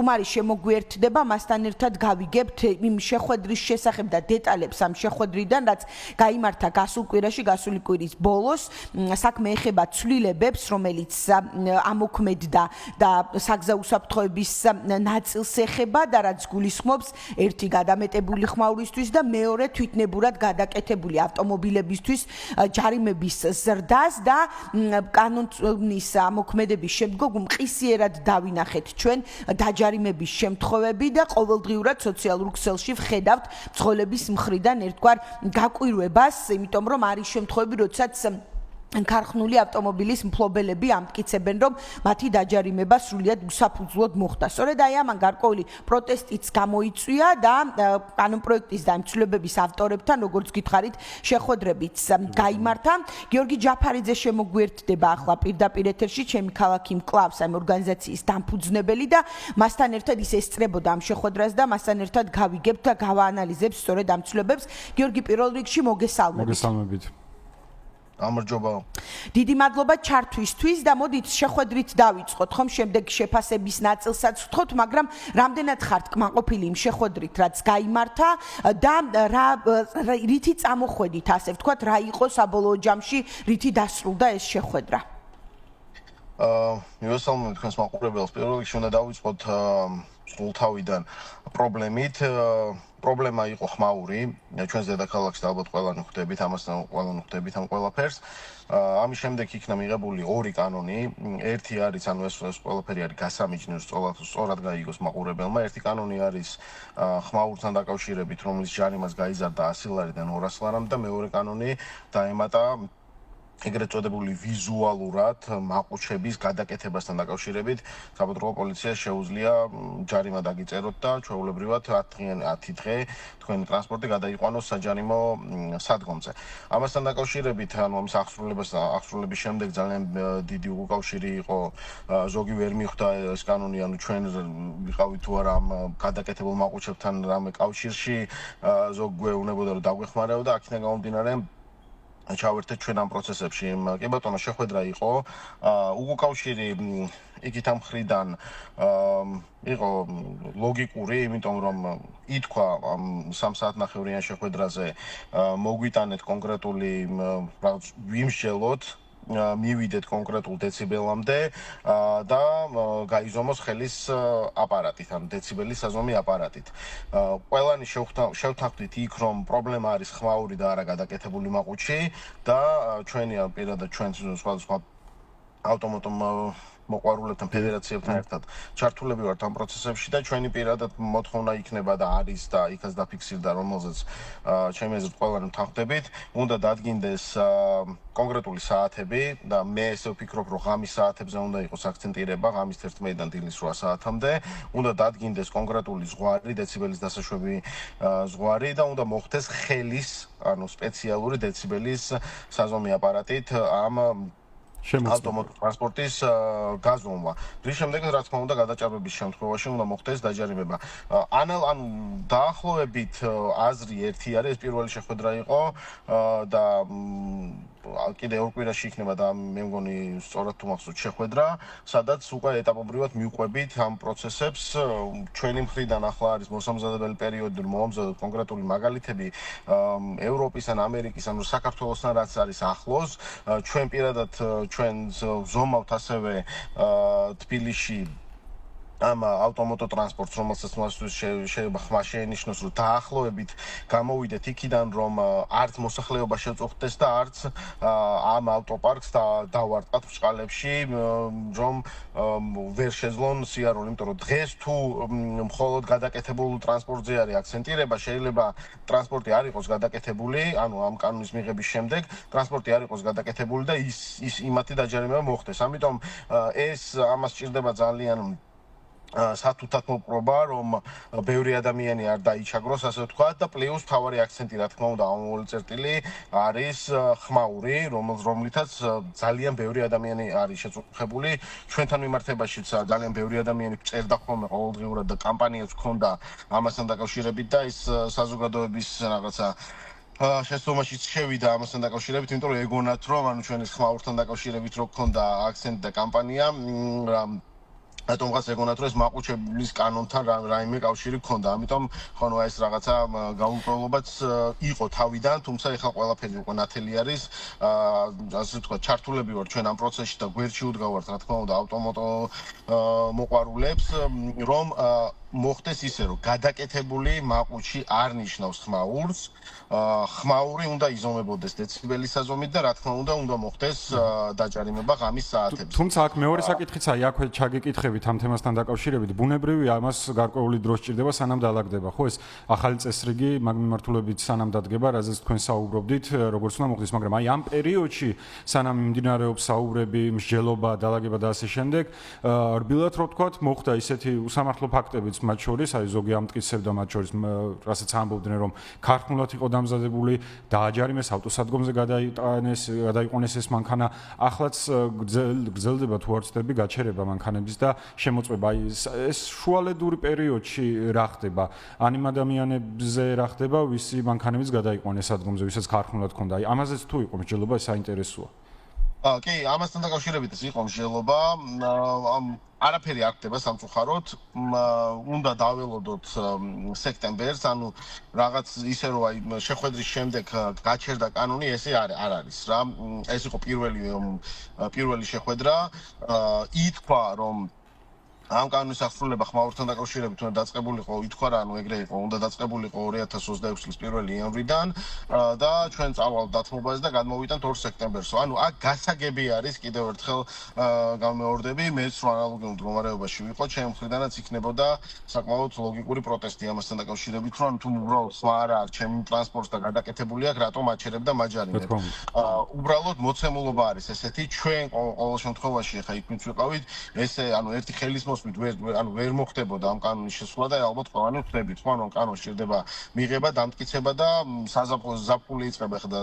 რომ არის შემოგვიერთდება, მასთან ერთად გავიგებთ იმ შეხვედრის შესახებ და დეტალებს ამ შეხვედრიდან, რაც გაიმართა გასულ კვირაში, გასული კვირის ბოლოს. საქმე ეხება ცვლილებებს, რომელიც ამოქმედდა და საგზაო უსაფრთხოების ნაწილს ეხება და რაც გულისხმობს ერთი გადამეტებული ხმაურისთვის და მეორე თვითნებურად გადაკეთებული ავტომობილებისთვის ჯარიმების ზრდას და კანონის ამოქმედების შემდგომ მყისიერად დავინახეთ ჩვენ დაჯარიმების შემთხვევები და ყოველდღიურად სოციალურ ქსელში ვხედავთ მცხოვრების მხრიდან ერთგვარ გაკვირვებას, იმიტომ რომ არის შემთხვევები, როდესაც ქარხნული ავტომობილის მფლობელები ამტკიცებენ, რომ მათი დაჯარიმება სრულიად უსაფუძვლოდ მოხდა. სწორედ აი ამან გარკვეული პროტესტიც გამოიწვია და კანონპროექტის და ცვლილებების ავტორებთან, როგორც გითხარით, შეხვედრებიც გაიმართა. გიორგი ჯაფარიძე შემოგვიერთდება ახლა პირდაპირ ეთერში, ჩემი ქალაქი მკლავს ამ ორგანიზაციის დამფუძნებელი და მასთან ერთად ის ესწრებოდა ამ შეხვედრას და მასთან ერთად გავიგებთ და გავაანალიზებთ სწორედ ამ ცვლილებებს. გიორგი, პირველ რიგში მოგესალმებით. გამარჯობა. დიდი მადლობა ჩართვისთვის და მოდით შეხვედრით დავიწყოთ, ხომ შემდეგ შეფასების ნაწილსაც ვთხოვთ, მაგრამ რამდენად ხართ კმაყოფილი იმ შეხვედრით, რაც გაიმართა და რითი წამოხვედით, ასე ვთქვათ, რა იყო საბოლოო ჯამში, რითი დასრულდა ეს შეხვედრა? მივესალმებით თქვენს მაყურებელს. პირველ რიგში უნდა დავიწყოთ სრულთავიდან პრობლემით. პრობლემა იყო ხმაური, ჩვენს დედაქალაქში და ალბათ ყველანი ხვდებით ამასთან, ყველანი ხვდებით ამ ყველაფერს. ამის შემდეგ იქნა მიღებული ორი კანონი. ერთი არის, ანუ ეს ყველაფერი არის გასამიჯნოს სწორად გაიგოს მაყურებელმა. ერთი კანონი არის ხმაურთან დაკავშირებით, რომლის ჯარიმაც გაიზარდა 100 ლარიდან 200 ლარამდე და მეორე კანონი დაემატა ეგრეთ წოდებული ვიზუალურად მაყუჩების გადაკეთებასთან დაკავშირებით საბრძოლო პოლიციას შეუძლია ჯარიმა დაგიწეროთ და ჩვეულებრივად 10 დღე თქვენი ტრანსპორტი გადაიყვანოს საჯარიმო სადგომზე. ამასთან დაკავშირებით, ანუ ამის აღსრულების შემდეგ ძალიან დიდი უკავშირი იყო, ზოგი ვერ მიხვდა ეს კანონი, ანუ ჩვენ ვიყავით თუ არა ამ გადაკეთებულ მაყუჩებთან რამე კავშირში, ზოგი გვეუბნებოდა რომ დაგვეხმარებოდა, აქედან გამომდინარე ჩავერთეთ ჩვენ ამ პროცესებში. კი ბატონო, შეხვედრა იყო. უკავშირი იქით ამ მხრიდან იყო ლოგიკური, იმიტომ რომ ითქვა ამ 3 საათნახევრიან შეხვედრაზე მოგვიტანეთ კონკრეტული ვიმსჯელოთ, მივიდეთ კონკრეტულ დეციბელამდე და გაიზომოს ხელის აპარატით, ანუ დეციბელის საზომი აპარატით. ყველანი შევთანხმდით იქ, რომ პრობლემა არის ხმაური და არა გადაკეთებული მაყუჩი და ჩვენი პირადად ჩვენ სხვა ავტომატო მოყვარულებთან ფედერაციებთან ერთად ჩართულები ვართ ამ პროცესებში და ჩვენი პირადად მოთხოვნა იქნება და არის და იქაც დაფიქსირდა, რომელზეც ჩემი აზრით ყველანი ვთანხმდებით, უნდა დადგინდეს კონკრეტული საათები და მე ესე ვფიქრობ, რომ ღამის საათებზე უნდა იყოს აქცენტირება, ღამის 11-დან დილის 8 საათამდე, უნდა დადგინდეს კონკრეტული ზღვარი, დეციბელის დასაშვები ზღვარი და უნდა მოხდეს ხელის, ანუ სპეციალური დეციბელის საზომი აპარატით ამ ავტომატურ ტრანსპორტის გაზომვა. რის შემდეგ, რა თქმა უნდა, გადაჭარბების შემთხვევაში უნდა მოხდეს დაჯარიმება. ანუ დაახლოებით აზრი ერთი არის, ეს პირველი შეხვედრა იყო და კიდე ორ კვირაში იქნება და მე მგონი სწორად თუ მახსოვს შეხვედრა, სადაც უკვე ეტაპობრივად მივყვებით ამ პროცესებს. ჩვენი მხრიდან ახლა არის მოსამზადებელი პერიოდი, რომ მომზადოთ კონკრეტული მაგალითები ევროპის ან ამერიკის, ანუ საქართველოსთან რაც არის ახლოს. ჩვენ პირადად ჩვენ ვზომავთ ასევე თბილისში ამ ავტომატო ტრანსპორტს, რომელსაც შეიძლება ხმა შეენიშნოს, რომ დაახლოებით გამოვიდეთ იქიდან, რომ არც მოსახლეობა შევწუხდეს და არც ამ ავტოპარკს დავარტყათ ბრჭყალებში, რომ ვერ შეძლონ სიარული, იმიტომ რომ დღეს თუ მხოლოდ გადაკეთებულ ტრანსპორტზე არის აქცენტირება, შეიძლება ტრანსპორტი არ იყოს გადაკეთებული, ანუ ამ კანონის მიღების შემდეგ ტრანსპორტი არ იყოს გადაკეთებული და ის იმათი დაჯარიმება მოხდეს. ამიტომ ეს ამას სჭირდება ძალიან სათუთად მოპყრობა, რომ ბევრი ადამიანი არ დაიჩაგროს, ასე ვთქვათ, და პლუს თავარი აქცენტი, რა თქმა უნდა, ამოვალი წერტილი არის ხმაური, რომლითაც ძალიან ბევრი ადამიანი არის შეწუხებული. ჩვენთან მიმართებაშიც ძალიან ბევრი ადამიანი წერდა ხოლმე ყოველდღიურად და კამპანიაც ჰქონდა ამასთან დაკავშირებით და ის საზოგადოების რაღაცა შესწავლაშიც შევიდა ამასთან დაკავშირებით, იმიტომ რომ ეგონათ, რომ ანუ ჩვენი ხმაურთან დაკავშირებით რო გქონდა აქცენტი და კამპანია რატომღაც ეგონათ რომ ეს მაყუჩების კანონთან რაიმე კავშირი ქონდა. ამიტომ ხონო ეს რაღაცა გაუპრობლობაც იყო თავიდან, თუმცა ეხლა ყველაფერი უკვე ნათელი არის. ასე ვთქვათ, ჩართულები ვარ ჩვენ ამ პროცესში და გვერდში უდგავართ, რა თქმა უნდა, ავტომატო მოყვარულებს, რომ მოხდეს ისე, რომ გადაკეთებული მაყუჩი არ ნიშნავს ხმაურს. ხმაური უნდა იზომებოდეს დეციბელის საზომით და რა თქმა უნდა მოხდეს დაჯარიმება ღამის საათებში. თუმცა აქ მეორე საკითხიც აი აქვე ჩაგეკითხებით ამ თემასთან დაკავშირებით. ბუნებრივია ამას გარკვეული დრო სჭირდება სანამ დაალაგდება, ხო ეს ახალი წესრიგი მაგ მიმართულებით სანამ დადგება, რაზეც თქვენ საუბრობდით, როგორც უნდა მოხდეს, მაგრამ აი ამ პერიოდში სანამ მიმდინარეობს საუბრები, მსჯელობა, დაალაგება და ასე შემდეგ, რბილად რო ვთქვათ, მოხდა ისეთი უსამართლო ფაქტებიც მათ შორის, აი ზოგი ამტკიცებდა მათ შორის, რასაც ამბობდნენ, რომ ქარხნულად იყო დამზადებული, დააჯარიმეს ავტოსადგომზე გადაიყონეს ეს მანქანა. ახლაც გრძელდება თუ არ ვცდები გაჩერება მანქანების და შემოწმება. აი ეს შუალედური პერიოდში რა ხდება? ან იმ ადამიანებზე რა ხდება, ვისი მანქანებიც გადაიყონეს სადგომზე, ვისაც ქარხნულად ჰქონდა. აი ამაზეც თუ იყო მსჯელობა, ეს საინტერესოა. კი, ამასთან დაკავშირებითაც იყო მსჯელობა. არაფერი არ ხდება სამწუხაროდ. უნდა დაველოდოთ სექტემბერს, ანუ რაღაც ისე რომ აი შეხვედრის შემდეგ გაჩერდა კანონი, ესე არ არის რა. ეს იყო პირველი შეხვედრა. ითქვა რომ ამ კანონის აღსრულება ხმაურთან დაკავშირებით უნდა დაწყებულიყო, ითქვა რა, ანუ ეგრე იყო, უნდა დაწყებულიყო 2026 წლის 1 იანვრიდან და ჩვენ წავალთ დათმობაზე და გადმოვიტანთ 2 სექტემბერს. ანუ აქ გასაგები არის კიდევ ერთხელ გამეორდები, მეც რო ანალოგიურ მდგომარეობაში ვიყო, ჩემ მხრიდანაც იქნებოდა საკმაოდ ლოგიკური პროტესტი ამასთან დაკავშირებით, რომ თუ უბრალოდ სხვა არა აქვს ჩემი ტრანსპორტს და გადაკეთებული აქვს, რატომ აჩერებ და მაჯარიმებ. უბრალოდ მოცემულობა არის ესეთი, ჩვენ ყოველ შემთხვევაში ახლა იქ ვინც ვიყავით, ესე ანუ ერთი ხელის ვერ მოხდებოდა ამ კანონის შესრულება და ალბათ ყველანი ვხვდებით, ხო, რომ კანონს სჭირდება მიღება, დამტკიცება და საზაფხული იწყება ხა და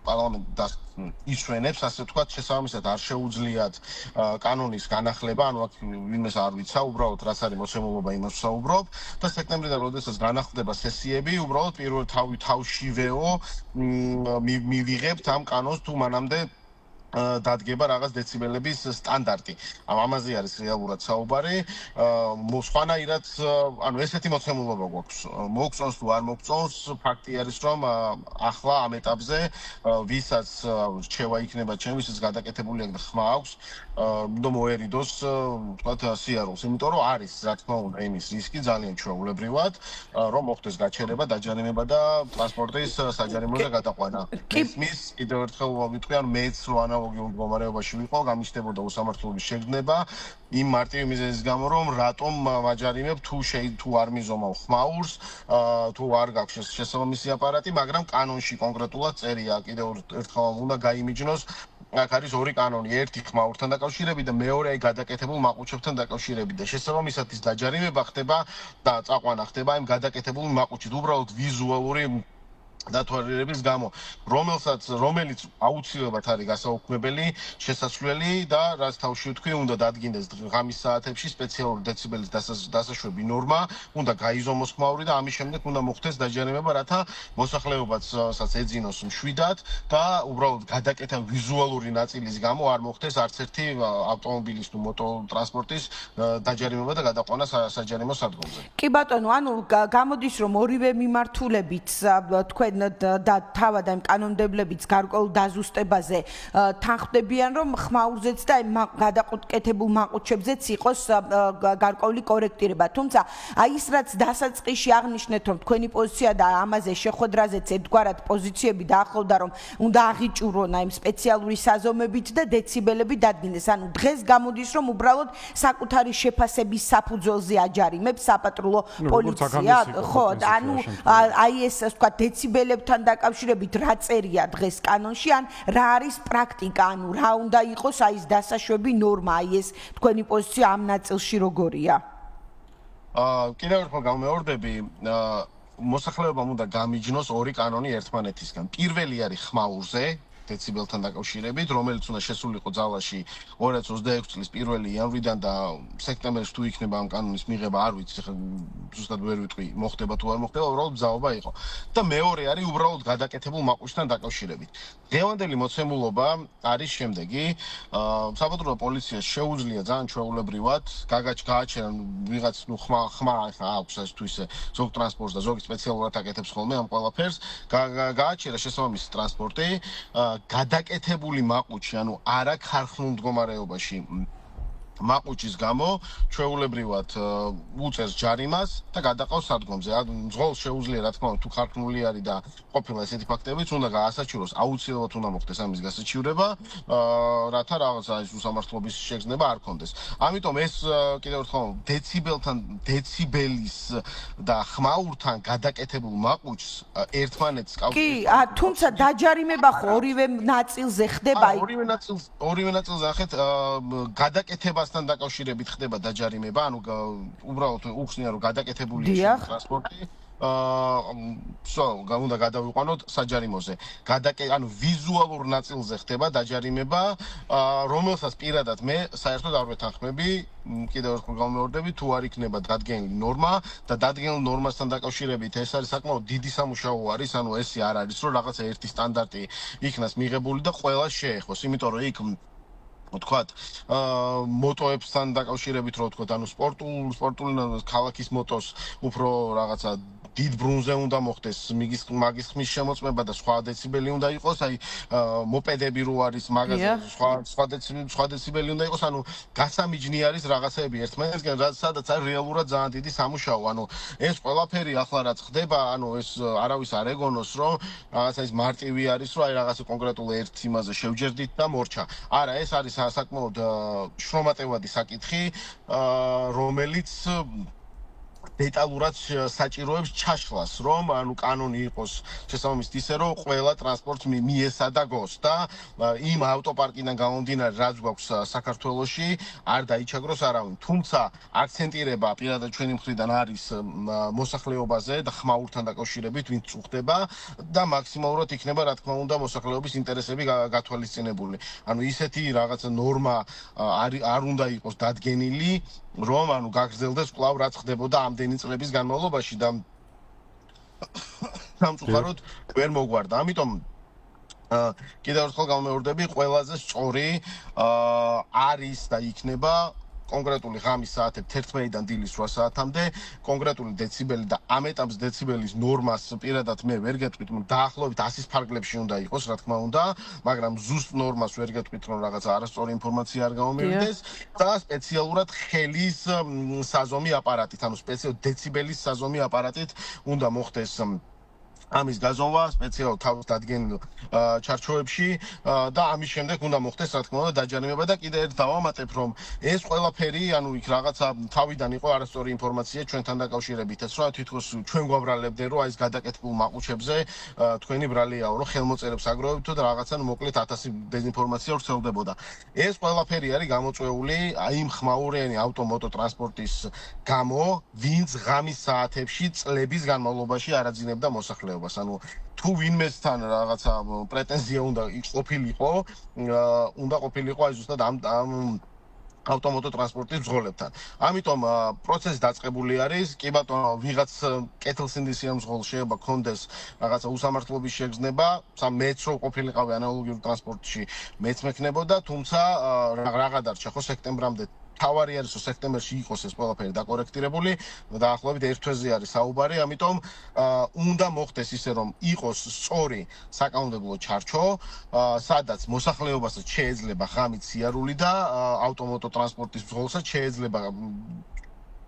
პარლამენტი ისვენებს, ასე ვთქვათ, შესაბამისად არ შეუძლიათ კანონის განახლება, ანუ აქ ვინმეს არ ვიცა, უბრალოდ რაც არის მოცემულობა იმას ვსაუბრობ და სექტემბრიდან როდესაც განახლდება სესიები, უბრალოდ პირველ თავშივეო მივიღებთ ამ კანონს თუ მანამდე დადგება რაღაც დეციბელების სტანდარტი. ამაზე არის რეალურად საუბარი. სხვანაირად, ანუ ესეთი მოცემულობა გვაქვს. მოგწონს თუ არ მოგწონს, ფაქტი არის, რომ ახლა ამ ეტაპზე ვისაც რჩევა იქნება ჩემ, ვისაც გადაკეთებული აქვს და ხმა აქვს, უნდა მოერიდოს, ვთქვათ, სიარულს, იმიტომ რომ არის, რა თქმა უნდა, იმის რისკი ძალიან ჩვეულებრივად, რომ მოხდეს გაჩერება, დაჯარიმება და ტრანსპორტის საჯარიმოზე გადაყვანა. მის კიდევ ერთხელ ვიტყვი, ანუ მეც რო ანალოგიურ მდგომარეობაში ვიყო, გამიშდებოდა უსამართლობის შეგრძნება იმ მარტივი მიზეზის გამო, რომ რატომ მაჯარიმებ თუ არ მიზომავ ხმაურს, თუ არ გაქვს შესაბამისი აპარატი, მაგრამ კანონში კონკრეტულად წერია, კიდევ ერთხელ უნდა გაიმიჯნოს. აქ არის ორი კანონი, ერთი ხმაურთან დაკავშირებით და მეორე აი გადაკეთებულ მაყუჩებთან დაკავშირებით და შესაბამისად ის დაჯარიმება ხდება და წაყვანა ხდება იმ გადაკეთებულ მაყუჩით, უბრალოდ ვიზუალური დათვალიერების გამო, რომელიც აუცილებლად არის გასაუქმებელი, შესაძლებელი და რაც თავში ვთქვი, უნდა დადგინდეს ღამის საათებში სპეციალური დეციბელის დასაშვები ნორმა, უნდა გაიზომოს ხმაური და ამის შემდეგ უნდა მოხდეს დაჯარიმება, რათა მოსახლეობასაც ეძინოს მშვიდად და უბრალოდ გადაკეთა ვიზუალური ნაწილის გამო არ მოხდეს არც ერთი ავტომობილის თუ მოტოტრანსპორტის დაჯარიმება და გადაყვანა საჯარიმო სადგომზე. კი ბატონო, ანუ გამოდის რომ ორივე მიმართულებით თქვენ და თავად ამ კანონმდებლებიც გარკვეულ დაზუსტებაზე თანხმდებიან, რომ ხმაურზეც და გადაკეთებულ მაყუჩებზეც იყოს გარკვეული კორექტირება. თუმცა აი ის რაც დასაწყისში აღნიშნეთ, რომ თქვენი პოზიცია და ამაზე შეხვედრაზეც ერთგვარად პოზიციები დაახლოვდა, რომ უნდა აღიჭურონ აი სპეციალური საზომებით და დეციბელები დადგინდეს. ანუ დღეს გამოდის, რომ უბრალოდ საკუთარი შეფასების საფუძველზე აჯარიმებს საპატრულო პოლიცია. ხო, ანუ აი ეს თქვა დეციბელებთან დაკავშირებით რა წერია დღეს კანონში, ან რა არის პრაქტიკა, ანუ რა უნდა იყოს აი ეს დასაშვები ნორმა, აი ეს თქვენი პოზიცია ამ ნაწილში როგორია? კიდევ ერთხელ გამეორდები, მოსახლეობამ უნდა გამიჯნოს ორი კანონი ერთმანეთისგან. პირველი არის ხმაურზე, დეციბელთან დაკავშირებით, რომელიც უნდა შესულიყო ძალაში 2026 წლის 1 იანვრიდან და სექტემბერში თუ იქნება ამ კანონის მიღება, არ ვიცი, ხა ზუსტად ვერ ვიტყვი, მოხდება თუ არ მოხდება, უბრალოდ ძალობა იყო. და მეორე არის უბრალოდ გადაკეთებულ მაყუშთან დაკავშირებით. დღევანდელი მოცემულობა არის შემდეგი, საპატრულო პოლიციას შეუძლია ძალიან ჩვეულებრივად გააჩერა ვიღაც ხმა აქვს ეს თუ ისე ზოგ ტრანსპორტს და ზოგი სპეციალურად აკეთებს ხოლმე ამ ყველაფერს, გააჩერა შესაბამისი ტრანსპორტი, გადაკეთებული მაყუჩი, ანუ არა ქარხნულ მდგომარეობაში მაყუჩის გამო ჩვეულებრივად უწევს ჯარიმას და გადაყავს სადგომზე. მძღოლს შეუძლია რა თქმა უნდა თუ ქარხნული არის და ყოფილა ესეთი ფაქტებიც უნდა გაასაჩივროს, აუცილებლად უნდა მოხდეს ამის გასაჩივრება, რათა რაღაცა ის უსამართლობის შეგრძნება არ კონდეს. ამიტომ ეს კიდევ ერთხელ დეციბელის და ხმაურთან გადაკეთებულ მაყუჩს ერთმანეთს კი, თუმცა დაჯარიმება ხო ორივე ნაწილზე ხდება? ორივე ნაწილზე ახეთ გადაკეთება თან დაკავშირებით ხდება დაჯარიმება, ანუ უბრალოდ უხსნია რომ გადაკეთებული ტრანსპორტი უნდა გადავიყვანოთ საჯარიმოზე. ანუ ვიზუალურ ნაწილზე ხდება დაჯარიმება, რომელსაც პირადად მე საერთოდ არ ვეთანხმები, კიდევ ერთხელ გამოვარდები, თუ არ იქნება დადგენილი ნორმა და დადგენილ ნორმასთან დაკავშირებით ეს არის საკმაოდ დიდი სამუშაო არის, ანუ ესე არ არის რომ რაღაცა ერთი სტანდარტი იქნას მიღებული და ყველა შეეხოს, იმიტომ რომ იქ ვთქვათ, მოტოებთან დაკავშირებით, რო ვთქვათ, ანუ სპორტული ქალაქის მოტოს უფრო რაღაცა დიდ ბრუნზე უნდა მოხდეს, მაგის ხმის შემოწმება და სხვა დეციბელი უნდა იყოს, აი მოპედები რო არის, მაგაზე სხვა დეციბელი უნდა იყოს, ანუ გასამიჯნი არის რაღაცები ერთმანეთისგან, სადაც არის რეალურად ძალიან დიდი სამუშაო, ანუ ეს ყველაფერი ახლა რაც ხდება, ანუ ეს არავის არ ეგონოს, რომ რაღაცა ის მარტივი არის, რომ აი რაღაცა კონკრეტულ ერთ იმაზე შევჯერდით და მორჩა. არა, ეს არის საკმაოდ შრომატევადი საკითხი, რომელიც დეტალურად საჭიროებს ჩაშლას, რომ ანუ კანონი იყოს შესაბამისად ისე, რომ ყველა ტრანსპორტს მიესადაგოს და იმ ავტოპარკიდან გამომდინარე, რაც გვაქვს საქართველოში, არ დაიჩაგროს არავინ. თუმცა აქცენტირება პირადად ჩვენი მხრიდან არის მოსახლეობაზე და ხმაურთან დაკავშირებით, ვინც წუხდება და მაქსიმალურად იქნება, რა თქმა უნდა, მოსახლეობის ინტერესები გათვალისწინებული. ანუ ისეთი რაღაცა ნორმა არ უნდა იყოს დადგენილი, რომ ანუ გაგრძელდეს კვლავ რაც ხდებოდა ამდენი წლების განმავლობაში და სამწუხაროდ ვერ მოგვარდა. ამიტომ კიდევ ერთხელ გამოვარდები, ყველაზე სწორი არის და იქნება კონკრეტული ღამის საათები 11-დან დილის 8 საათამდე, კონკრეტული დეციბელი და ამ ეტაპს დეციბელის ნორმას პირადად მე ვერ გეტყვით, დაახლოებით 100-ის ფარგლებში უნდა იყოს, რა თქმა უნდა, მაგრამ ზუსტ ნორმას ვერ გეტყვით, რომ რაღაცა არასწორი ინფორმაცია არ გამომივიდეს და სპეციალურად ხელის საზომი აპარატით, ანუ სპეციალურად დეციბელის საზომი აპარატით უნდა მოხდეს ამის გაზომვა სპეციალურად თავის დადგენილ ჩარჩოებში და ამის შემდეგ უნდა მოხდეს რა თქმა უნდა დაჯარიმება და კიდევ ერთ დავამატებ რომ ეს ყველაფერი ანუ იქ რაღაცა თავიდან იყო არასწორი ინფორმაცია ჩვენთან დაკავშირებით ეს რა თითქოს ჩვენ გვაბრალებდნენ რომ აი ეს გადაკეთებულ მაყუჩებზე თქვენი ბრალიაო რომ ხელმოწერებს აგროვებთ და რაღაცა მოკლედ 1000 დეзинფორმაცია ვრცელდებოდა ეს ყველაფერი არის გამოწვეული აი იმ ხმაურიანი ავტომოტო ტრანსპორტის გამო ვინც ღამის საათებში წლების განმავლობაში არაძინებდა მოსახლეობას ანუ თუ ვინმესთან რაღაცა პრეტენზია უნდა ყოფილიყო აი ზუსტად ამ ავტომოტო ტრანსპორტის მძღოლებთან. ამიტომ პროცესი დაწყებული არის. კი ბატონო, ვიღაც კეთილსინდისია მძღოლ შეიძლება კონდეს რაღაცა უსამართლობის შეგრძნება, მეც რო ყოფილიყავი ანალოგიურ ტრანსპორტში, მეც მექნებოდა, თუმცა რაღა დარჩა ხო სექტემბრამდე თავარი არის რომ სექტემბერში იყოს ეს ყველაფერი დაკორექტირებული, დაახლოებით ერთ თვეზე არის საუბარი, ამიტომ უნდა მოხდეს ისე რომ იყოს სწორი საკანონმდებლო ჩარჩო, სადაც მოსახლეობასაც შეეძლება ღამით სიარული და ავტომოტო ტრანსპორტის მძღოლსაც შეეძლება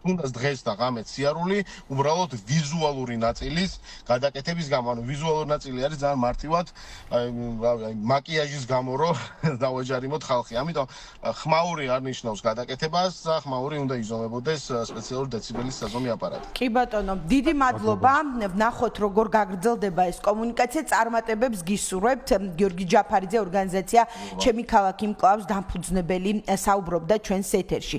თუნდაც დღეს და ღამით სიარული, უბრალოდ ვიზუალური ნაწილის გადაკეთების გამო, ანუ ვიზუალური ნაწილი არის ძალიან მარტივად, აი მაკიაჟის გამო რომ დავაჯარიმოთ ხალხი. ამიტომ ხმაური არ ნიშნავს გადაკეთებას, ხმაური უნდა იზომებოდეს სპეციალური დეციბელის საზომი აპარატი. კი ბატონო, დიდი მადლობა. ვნახოთ როგორ გაგრძელდება ეს კომუნიკაცია, წარმატებებს გისურვებთ. გიორგი ჯაფარიძე ორგანიზაცია ჩემი ქალაქი მკლავს დამფუძნებელი საუბრობდა ჩვენს ეთერში.